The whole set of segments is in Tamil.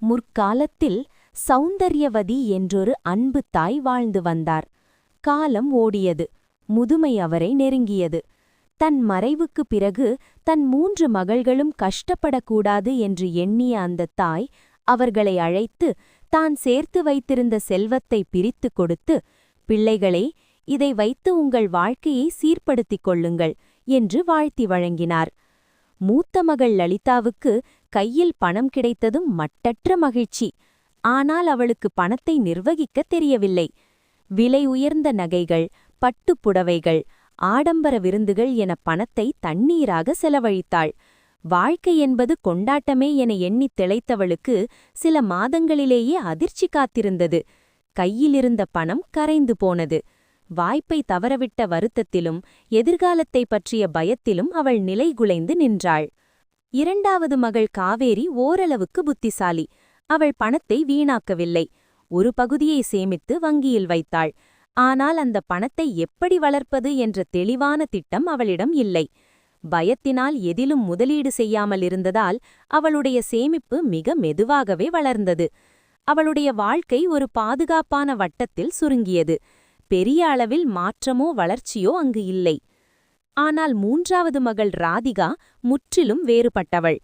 முற்காலத்தில் சௌந்தர்யவதி என்றொரு அன்பு தாய் வாழ்ந்து வந்தார். காலம் ஓடியது. முதுமை அவரை நெருங்கியது. தன் மறைவுக்குப் பிறகு தன் 3 மகள்களும் கஷ்டப்படக்கூடாது என்று எண்ணிய அந்த தாய் அவர்களை அழைத்து தான் சேர்த்து வைத்திருந்த செல்வத்தை பிரித்துக் கொடுத்து, பிள்ளைகளே, இதை வைத்து உங்கள் வாழ்க்கையை சீர்படுத்திக் கொள்ளுங்கள் என்று வாழ்த்தி வழங்கினார். மூத்த மகள் லலிதாவுக்கு கையில் பணம் கிடைத்ததும் மட்டற்ற மகிழ்ச்சி. ஆனால் அவளுக்கு பணத்தை நிர்வகிக்கத் தெரியவில்லை. விலை உயர்ந்த நகைகள், பட்டுப் புடவைகள், ஆடம்பர விருந்துகள் என பணத்தை தண்ணீராக செலவழித்தாள். வாழ்க்கை என்பது கொண்டாட்டமே என எண்ணித் திளைத்தவளுக்கு சில மாதங்களிலேயே அதிர்ச்சி காத்திருந்தது. கையிலிருந்த பணம் கரைந்து போனது. வாய்ப்பை தவறவிட்ட வருத்தத்திலும் எதிர்காலத்தை பற்றிய பயத்திலும் அவள் நிலைகுலைந்து நின்றாள். 2வது மகள் காவேரி ஓரளவுக்கு புத்திசாலி. அவள் பணத்தை வீணாக்கவில்லை. ஒரு பகுதியை சேமித்து வங்கியில் வைத்தாள். ஆனால் அந்த பணத்தை எப்படி வளர்ப்பது என்ற தெளிவான திட்டம் அவளிடம் இல்லை. பயத்தினால் எதிலும் முதலீடு செய்யாமல் இருந்ததால் அவளுடைய சேமிப்பு மிக மெதுவாகவே வளர்ந்தது. அவளுடைய வாழ்க்கை ஒரு பாதுகாப்பான வட்டத்தில் சுருங்கியது. பெரிய அளவில் மாற்றமோ வளர்ச்சியோ அங்கு இல்லை. ஆனால் 3வது மகள் ராதிகா முற்றிலும் வேறுபட்டவள்.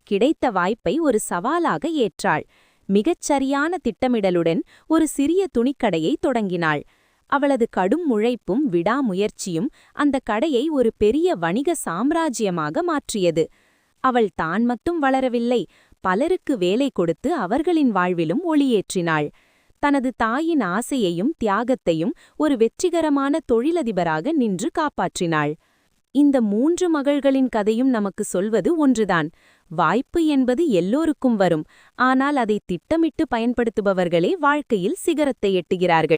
கிடைத்த வாய்ப்பை ஒரு சவாலாக ஏற்றாள். மிகச்சரியான திட்டமிடலுடன் ஒரு சிறிய துணிக்கடையை தொடங்கினாள். அவளது கடும் உழைப்பும் விடாமுயற்சியும் அந்த கடையை ஒரு பெரிய வணிக சாம்ராஜ்யமாக மாற்றியது. அவள் தான் மட்டும் வளரவில்லை, பலருக்கு வேலை கொடுத்து அவர்களின் வாழ்விலும் ஒளியேற்றினாள். தனது தாயின் ஆசையையும் தியாகத்தையும் ஒரு வெற்றிகரமான தொழிலதிபராக நின்று காப்பாற்றினாள். இந்த 3 மகள்களின் கதையும் நமக்கு சொல்வது ஒன்றுதான். வாய்ப்பு என்பது எல்லோருக்கும் வரும். ஆனால் அதை திட்டமிட்டு பயன்படுத்துபவர்களே வாழ்க்கையில் சிகரத்தை எட்டுகிறார்கள்.